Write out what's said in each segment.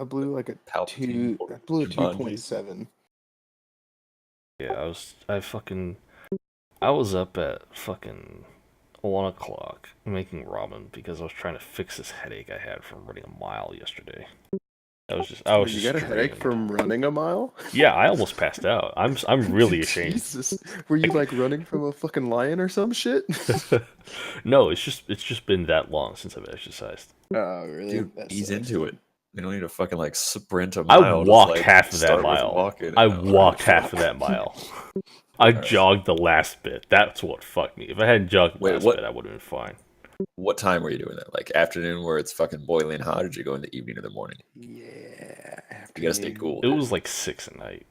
I blew like a Palpatine 2. I blew a Jumanji. 2.7. Yeah, I was up at fucking 1 o'clock making ramen because I was trying to fix this headache I had from running a mile yesterday. I was You just got a headache drained. from running a mile? Yeah, I almost passed out. I'm really ashamed. Jesus, were you like running from a fucking lion or some shit? No, it's just been that long since I've exercised. Oh, really? Dude, That ease sucks. into it. You don't need to fucking like sprint a I mile. walked just, like, half of that start with mile. walking. I Oh, walked alright. half of that mile. I jogged the last bit. That's what fucked me. If I hadn't jogged the last bit, I would have been fine. What time were you doing that? Like afternoon where it's fucking boiling hot, or did you go in the evening or the morning? Yeah, You gotta stay cool. It was like 6 at night.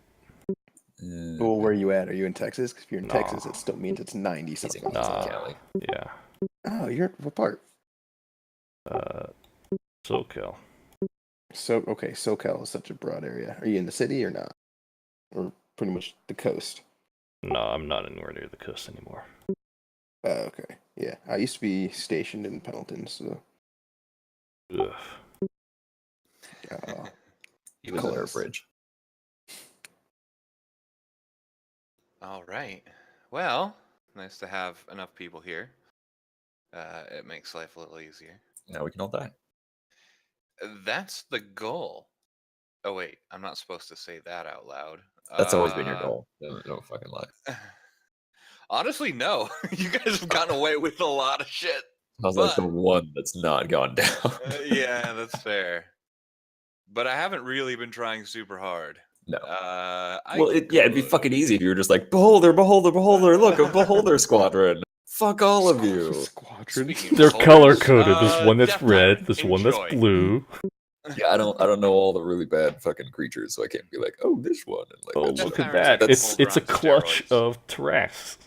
Well, where are you at? Are you in Texas? Because if you're in Nah. Texas, it still means it's 90 something. Nah. Cali. Yeah. Oh, you're what part? SoCal. So okay, SoCal is such a broad area. Are you in the city or not? Or pretty much the coast? No, I'm not anywhere near the coast anymore. Okay, yeah. I used to be stationed in Pendleton, so. Ugh. He was under a bridge. All right. Well, nice to have enough people here. It makes life a little easier. Now we can all die. That's the goal. Oh wait, I'm not supposed to say that out loud. That's always been your goal. Don't fucking lie. Honestly, no. You guys have gotten away with a lot of shit. I was like the one that's not gone down. Yeah, that's fair. But I haven't really been trying super hard. No. It'd be fucking easy if you were just like, beholder, beholder, beholder, look, a beholder squadron. Fuck all of you. Squadron. They're color coded. There's one that's red. There's one that's blue. Yeah, I don't know all the really bad fucking creatures, so I can't be like, oh, this one. And like, Oh, look at that! It's a clutch of Terrax.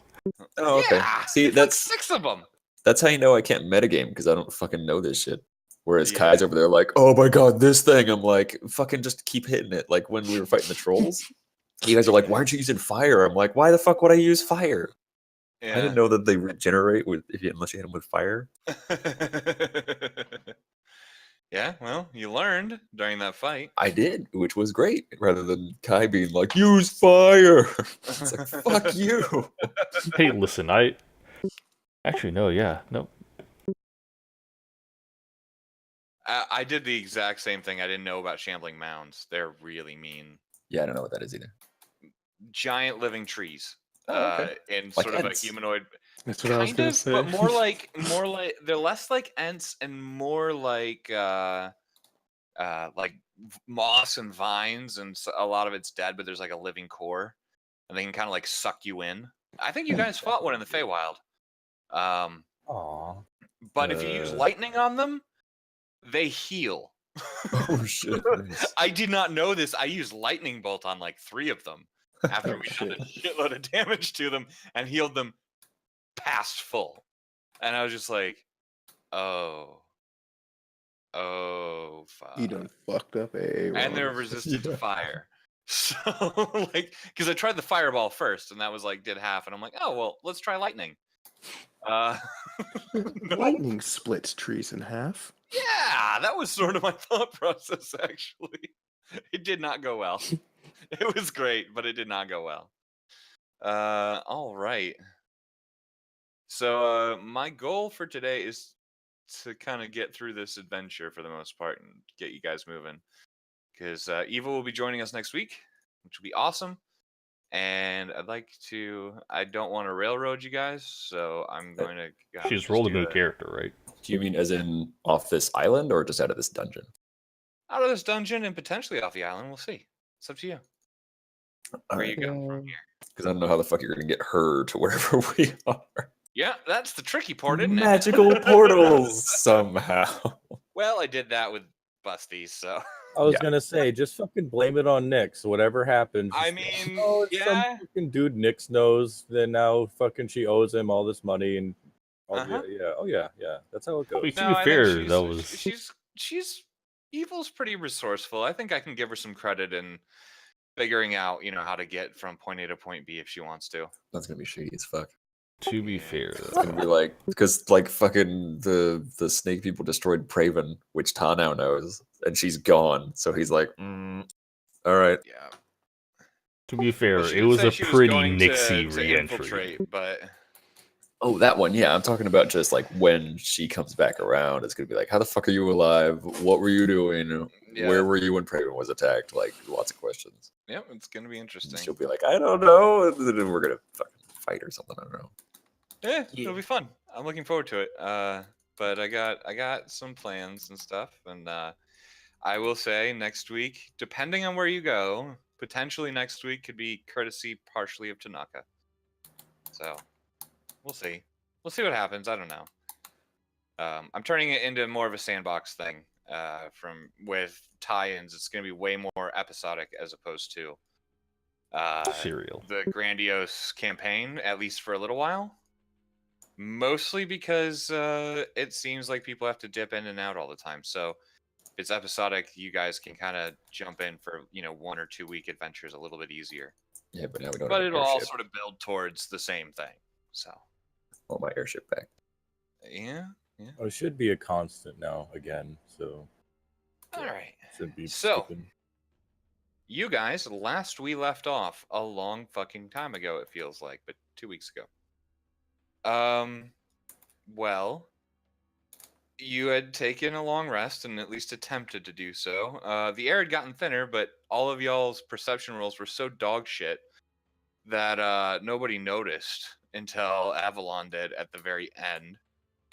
Oh, okay. Yeah, see, it's that's like 6 of them. That's how you know I can't metagame, because I don't fucking know this shit. Whereas Kai's over there like, oh my god, this thing. I'm like, fucking just keep hitting it. Like when we were fighting the trolls, you guys are like, why aren't you using fire? I'm like, why the fuck would I use fire? Yeah. I didn't know that they regenerate unless you hit them with fire. Yeah, well, you learned during that fight. I did, which was great. Rather than Kai being like, use fire. It's like, fuck you. Hey, listen, actually no, yeah, no. I did the exact same thing. I didn't know about shambling mounds. They're really mean. Yeah, I don't know what that is either. Giant living trees. Okay. And Like sort of ents. a humanoid. That's what I was gonna say. But more like they're less like ents and more like moss and vines, and a lot of it's dead, but there's like a living core, and they can kind of like suck you in. I think you guys fought one in the Feywild. Aww. But if you use lightning on them, they heal. Oh shit! Nice. I did not know this. I used lightning bolt on like 3 of them after we did a shitload of damage to them and healed them past full. And I was just like, oh, fuck. You done fucked up, and they're resistant to fire. So, like, because I tried the fireball first, and that was like, did half, and I'm like, oh, well, let's try lightning. Lightning splits trees in half. Yeah, that was sort of my thought process, actually. It did not go well. It was great, but it did not go well. All right. So, my goal for today is to kind of get through this adventure for the most part and get you guys moving. Because Eva will be joining us next week, which will be awesome. And I don't want to railroad you guys, so I'm going to... She's rolled a new character, right? Do you mean as in off this island or just out of this dungeon? Out of this dungeon and potentially off the island. We'll see. It's up to you. Where you go from here? Because I don't know how the fuck you're going to get her to wherever we are. Yeah, that's the tricky part, isn't it? Magical portals somehow. Well, I did that with Busties, so... I was gonna say, just fucking blame it on Nyx. Whatever happens. I mean, some fucking dude Nyx knows. Then now fucking she owes him all this money and yeah. That's how it goes. I mean, to be fair, that was she's Evil's pretty resourceful. I think I can give her some credit in figuring out, how to get from point A to point B if she wants to. That's gonna be shady as fuck. To be fair, It's gonna be like because like fucking the snake people destroyed Praven, which Ta now knows, and she's gone. So he's like, all right. Yeah. to be Well, fair, she it did was say a she was pretty going Nixie to re-entry. infiltrate, but Oh, that one. Yeah, I'm talking about just like when she comes back around. It's gonna be like, how the fuck are you alive? What were you doing? Yeah. Where were you when Praven was attacked? Like lots of questions. yep, it's gonna be And interesting. she'll be like, I don't know. And then we're gonna fucking fight or something. I don't know. Yeah, it'll be fun. I'm looking forward to it. But I got some plans and stuff, and I will say next week, depending on where you go, potentially next week could be courtesy partially of Tanaka. So we'll see. We'll see what happens. I don't know. I'm turning it into more of a sandbox thing. From with tie-ins, it's going to be way more episodic as opposed to Serial. the grandiose campaign, at least for a little while. Mostly because it seems like people have to dip in and out all the time. So if it's episodic, you guys can kind of jump in for 1 or 2 week adventures a little bit easier. Yeah, but now we don't But have an it'll all airship. sort of build towards the same thing. So Want my airship back. yeah. Oh, it should be a constant now again, so All right. should be So skipping. you guys, last we left off a long fucking time ago, it feels like, but 2 weeks ago. Well, you had taken a long rest and at least attempted to do so. The air had gotten thinner, but all of y'all's perception rolls were so dog shit that nobody noticed until Avalon did at the very end,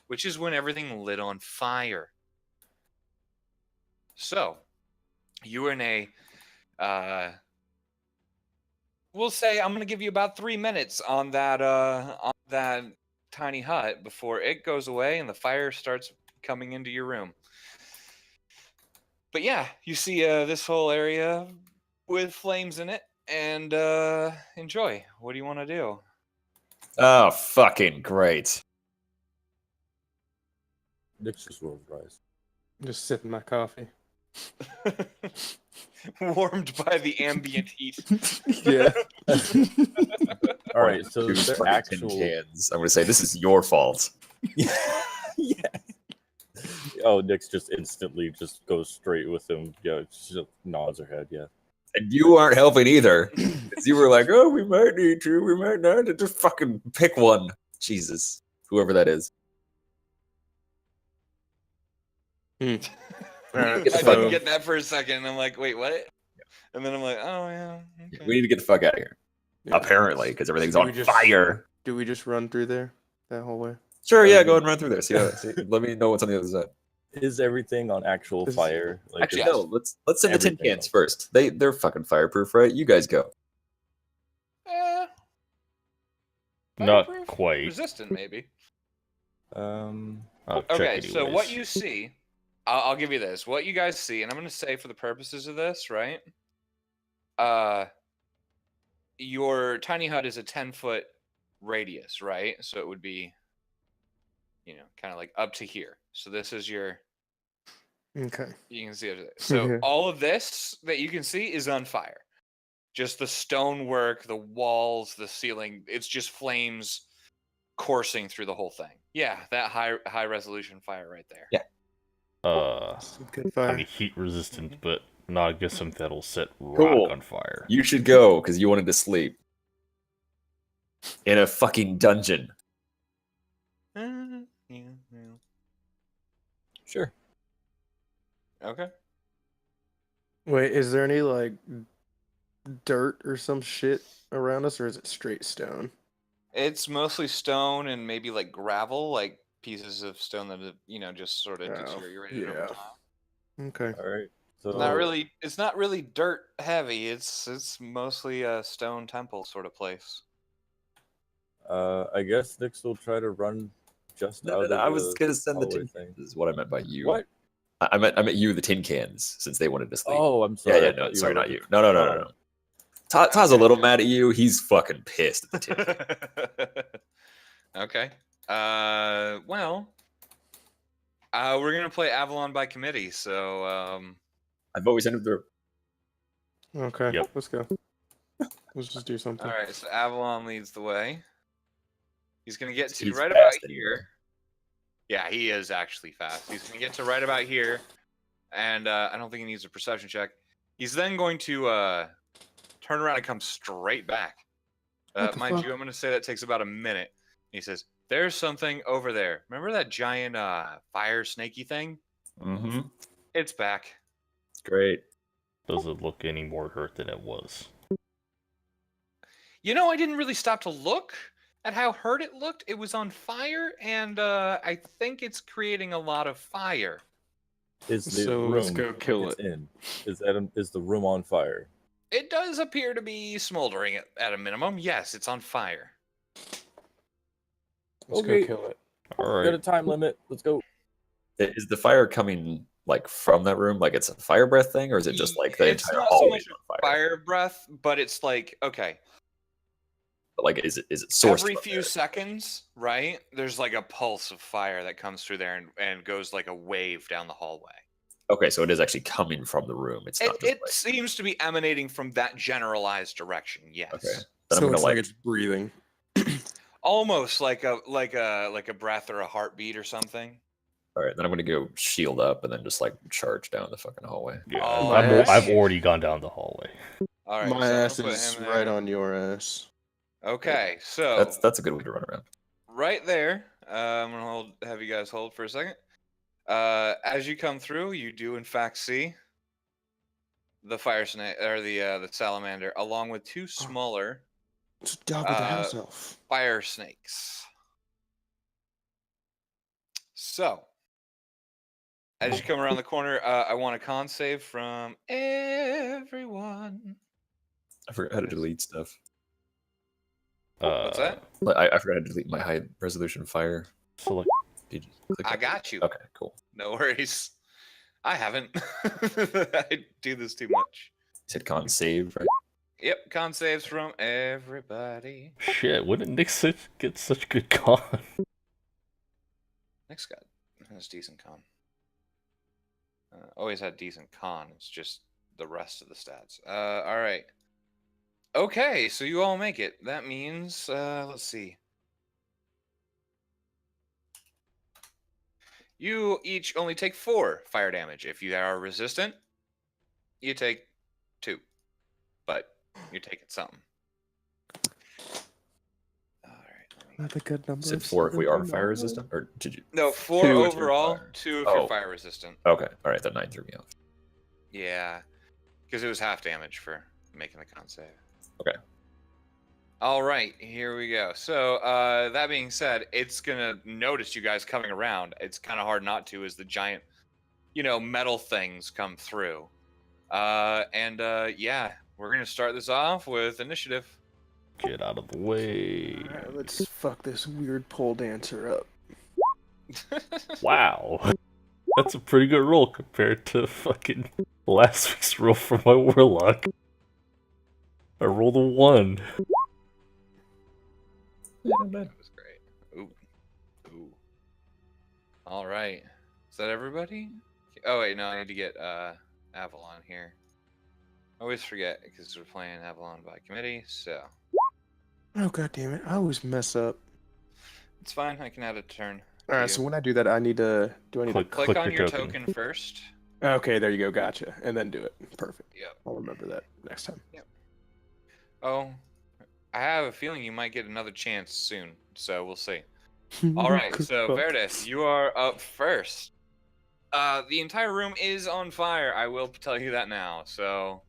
which is when everything lit on fire. So, you were in a we'll say I'm gonna give you about 3 minutes on that tiny hut before it goes away and the fire starts coming into your room. But yeah, you see this whole area with flames in it, and enjoy. What do you want to do? Oh, fucking great. Nick's just rolls rise. Just sipping my coffee. Warmed by the ambient heat. Yeah. All right, so Two they're fucking actual. tin cans. I'm gonna say this is your fault. Yeah. Oh, Nick's just instantly just goes straight with him. Yeah, she just nods her head. Yeah. And you aren't helping either. Because you were like, oh, we might need to, we might not. Just fucking pick one. Jesus. Whoever that is. Alright, I Get the fuck didn't out. get that for a second. I'm like, wait, what? And then I'm like, oh yeah. Okay. We need to get the fuck out of here. yeah. Apparently, because everything's Do on we just- fire. Do we just run through there that whole way? Sure, yeah, go ahead and run through there. See, let me know what's on the other side. Is everything on actual This is- fire? Like, Actually, is- no. Let's send the tin Everything cans else. first. They're fucking fireproof, right? You guys go. Not Fireproof? quite. Resistant, maybe. I'll check Okay, so what anyways. you see, I'll give you this. What you guys see, and I'm going to say for the purposes of this, right? Your tiny hut is a 10-foot radius, right? So it would be, kind of like up to here. So this is your, Okay. you can see it. So Yeah. all of this that you can see is on fire. Just the stonework, the walls, the ceiling, it's just flames coursing through the whole thing. Yeah, that high resolution fire right there. Yeah. Some good I fire. mean, heat resistant, but not against something that'll set rock Cool. on fire. You should go because you wanted to sleep in a fucking dungeon. Yeah. Sure. Okay. Wait, is there any like dirt or some shit around us, or is it straight stone? It's mostly stone and maybe like gravel, like pieces of stone that have, just sort of Oh, deteriorated over yeah. time. Okay. All right. So It's not really dirt heavy. It's mostly a stone temple sort of place. I guess Nix will try to run just No, out no, of no, I was gonna send the hallway tin thing. cans. Is what I meant by you. What? I meant you, the tin cans, since they wanted to sleep. Oh, I'm sorry. yeah, I no, thought sorry, were not like- you. No. Oh. Ta's a little mad at you. He's fucking pissed at the tin. Okay. Well, we're gonna play Avalon by committee. So, I've always sent him through. Okay. Yep. Let's go. Let's just do something. all right. So Avalon leads the way. He's gonna get to He's right about fast anyway. here. Yeah, he is actually fast. He's gonna get to right about here, and I don't think he needs a perception check. He's then going to turn around and come straight back. What the Mind fuck? you, I'm gonna say that takes about a minute. He says, "There's something over there. Remember that giant fire snaky thing? Mm-hmm. It's back." Great. Does it look any more hurt than it was? You know, I didn't really stop to look at how hurt it looked. It was on fire, and I think it's creating a lot of fire. Is the So room let's go kill it's it. in? Is the room on fire? It does appear to be smoldering at a minimum. Yes, it's on fire. Let's Okay. go kill it. All Got a right. time limit. Let's go. Is the fire coming like from that room? Like it's a fire breath thing, or is it just like the It's entire not so hallway much is on fire? fire breath, but it's like, okay, But, like, is it sourced every from few there? seconds, right? There's like a pulse of fire that comes through there and goes like a wave down the hallway. Okay, so it is actually coming from the room. It's not just It seems to be emanating from that generalized direction. Yes. Okay. Then So I'm gonna it's like, it's breathing. Almost like a breath or a heartbeat or something. all right. Then I'm gonna go shield up and then just like charge down the fucking hallway. Yeah, All I've right. already gone down the hallway. All right. My so I'm gonna ass put is him right there. on your ass. Okay, so That's a good way to run around. right there, I'm gonna have you guys hold for a second. As you come through, you do in fact see the fire snake or the salamander, along with two smaller It's a dog with a house elf. fire snakes. So, as you come around the corner, I want a con save from everyone. I forgot how to delete stuff. What's that? I forgot how to delete my high resolution fire. Select. Did you click I that? got you. Okay, cool. No worries. I haven't. I do this too much. You said con save, right? Yep, con saves from everybody. Shit, when did Nick get such good con? Nick's got has decent con. Always had decent con. It's just the rest of the stats. All right. Okay, so you all make it. That means, let's see. You each only take 4 fire damage. If you are resistant, you take 2. But you're taking something. All right. Not a good number. You said 4 if we are fire resistant, or did you? No, 4 2 overall, fire. 2 if Oh. you're fire resistant. Okay, all right. That 9 threw me off. Yeah, because it was half damage for making the con save. Okay. All right, here we go. So that being said, it's gonna notice you guys coming around. It's kind of hard not to as the giant, metal things come through. Yeah, we're gonna start this off with initiative. Get out of the way. Alright, let's fuck this weird pole dancer up. Wow. That's a pretty good roll compared to fucking last week's roll for my warlock. I rolled a 1. Yeah, not bad. That was great. Ooh. All right. Is that everybody? Oh wait, no, I need to get Avalon here. I always forget because we're playing Avalon by committee, so Oh god damn it! I always mess up. it's fine. I can add a turn. to Alright, you. so when I do that, I need to. Do I need Click on your token. token first. to? Okay, there you go. Gotcha. And then do it. Perfect. Yep. I'll remember that next time. Oh, I have a feeling you might get another chance soon, so we'll see. All right, so Verdes, you are up first. The entire room is on fire. I will tell you that now, so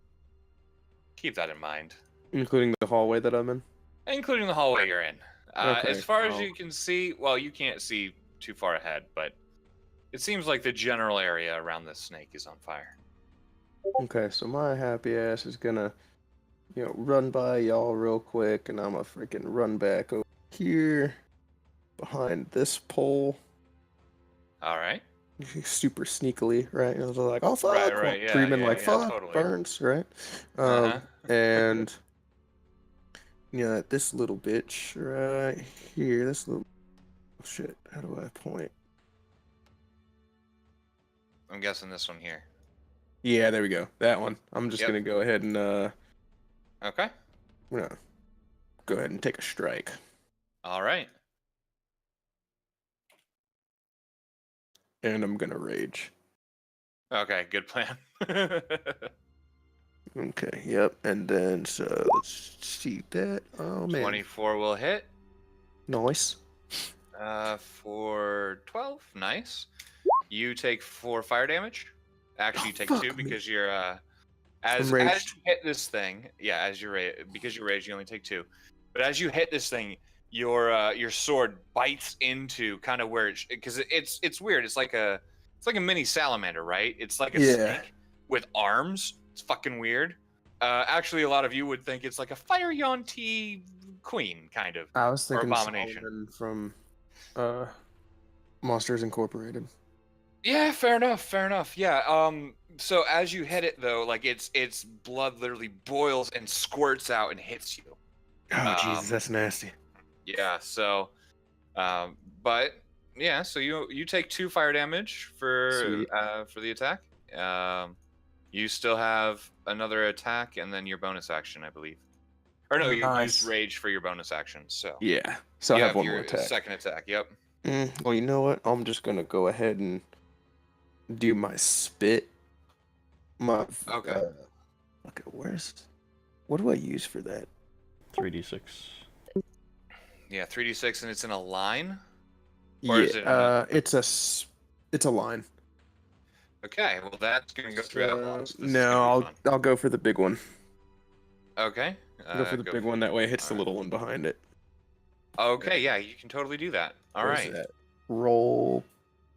keep that in mind, Including the hallway that I'm in. including the hallway you're in. Okay, As far as well- you can see, well, you can't see too far ahead, but it seems like the general area around this snake is on fire. Okay, so my happy ass is gonna, run by y'all real quick, and I'm gonna freaking run back over here behind this pole, All right. super sneakily, right? And I was like, "Oh fuck!" Right, while yeah, screaming yeah, like, yeah, "Fuck!" totally. Burns, right? Uh-huh. And this little bitch right here. This little shit. How do I point? I'm guessing this one here. Yeah, there we go. That one. I'm just Yep. gonna go ahead and Okay. I'm gonna go ahead and take a strike. All right. and I'm gonna rage. Okay, good plan. Okay, yep. And then so let's see that. Oh man, 24 will hit. nice. For 12, nice. You take 4 fire damage. Actually, you take fuck 2 me. because you're I'm as raged. you hit this thing. Yeah, because you're raged, you only take 2. But as you hit this thing, your sword bites into kind of where because it's weird. It's like a mini salamander, right? It's like a Yeah. snake with arms. It's fucking weird. Actually, a lot of you would think it's like a fire Yuan-Ti queen kind of. I was Or thinking abomination. Solomon from Monsters Incorporated. Yeah, fair enough. Fair enough. Yeah. So as you hit it though, like its blood literally boils and squirts out and hits you. Oh Jesus, that's nasty. Yeah. So, but yeah. So you take 2 fire damage Sweet. for the attack. You still have another attack and then your bonus action, I believe. Or no, you used Nice. rage for your bonus action. So Yeah. So I you have one your more attack. second attack. Yep. Well, you know what? I'm just gonna go ahead and do my spit. My Okay. okay, what do I use for that? 3d6. Yeah, 3d6 and it's in a line. Or is it it's a line. Okay, well that's gonna go through Avalon. So this is No, gonna be fun. I'll go for the big one. Okay. Go for the big one. That way it hits the Alright. little one behind it. Okay, yeah, you can totally do that. All Where's right. that? Roll.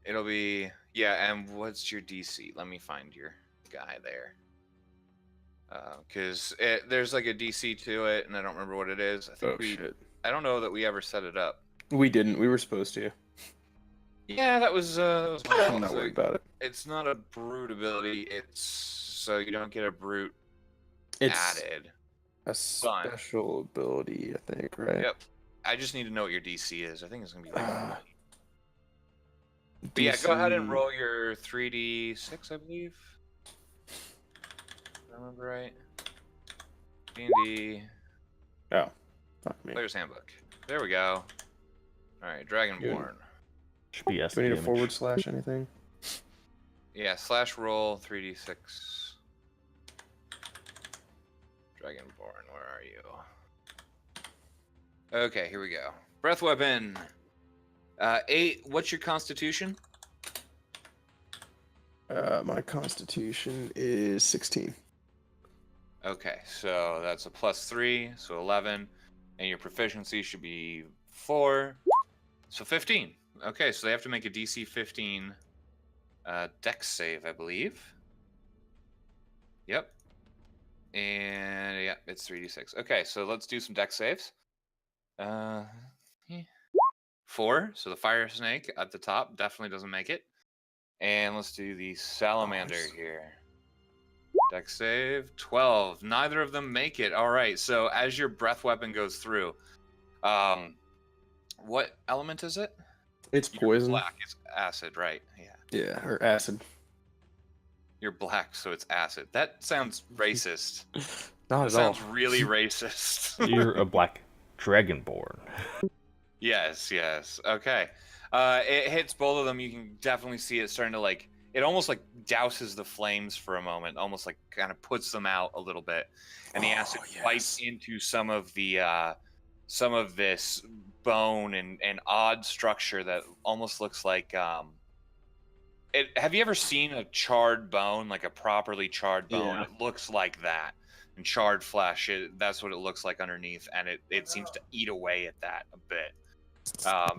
It'll be and what's your DC? Let me find your guy there. Because there's like a DC to it, and I don't remember what it is. I think Shit. I don't know that we ever set it up. We didn't. We were supposed to. Yeah, that was my fault. I'm not So worried about it. it's not a brute ability. It's so you don't get a brute It's added. a special ability, I think, right? Yep. I just need to know what your DC is. I think it's gonna be like. But DC... yeah, go ahead and roll your 3d6, I believe. If I remember right. D&D. Oh, fuck me. Player's Handbook. There we go. All right, Dragonborn. Should be Do we need a / anything? Yeah, /roll 3d6. Dragonborn, where are you? Okay, here we go. Breath weapon. 8. What's your constitution? My constitution is 16. Okay, so that's a +3, so 11, and your proficiency should be 4, so 15. Okay, so they have to make a DC 15 dex save, I believe. Yep. And yeah, it's 3d6. Okay, so let's do some dex saves. 4, so the fire snake at the top definitely doesn't make it. And let's do the salamander here. Dex save 12. Neither of them make it. All right. So as your breath weapon goes through, what element is it? It's poison. You're black. It's acid, right? Yeah. Yeah, or acid. You're black, so it's acid. That sounds racist. Not That at all. sounds really racist. You're a black dragonborn. Yes. Okay. It hits both of them. You can definitely see it starting to it almost like douses the flames for a moment, almost like kind of puts them out a little bit. And the acid bites into some of this bone and odd structure that almost looks like have you ever seen a charred bone, like a properly charred bone? Yeah. It looks like that. And charred flesh, that's what it looks like underneath, and it seems to eat away at that a bit.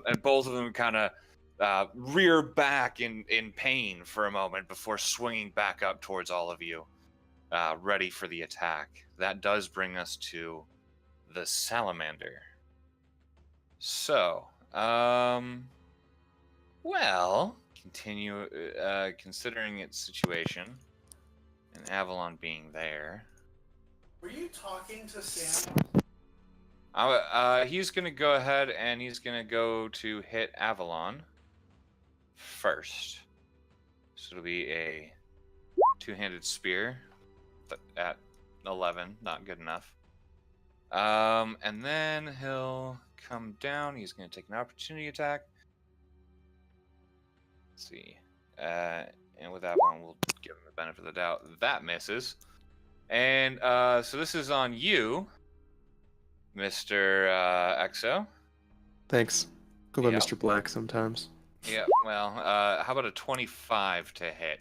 And both of them kind of rear back in pain for a moment before swinging back up towards all of you, ready for the attack. That does bring us to the salamander. So, continue considering its situation and Avalon being there. Were you talking to Sam? He's gonna go ahead and he's gonna go to hit Avalon first. So it'll be a two-handed spear at 11, not good enough. And then he'll come down. He's gonna take an opportunity attack. Let's see. And with that one, we'll give him the benefit of the doubt. That misses. And so this is on you, Mr. Exo. Thanks. Go by Yep. Mr. Black sometimes. Yeah, well, how about a 25 to hit?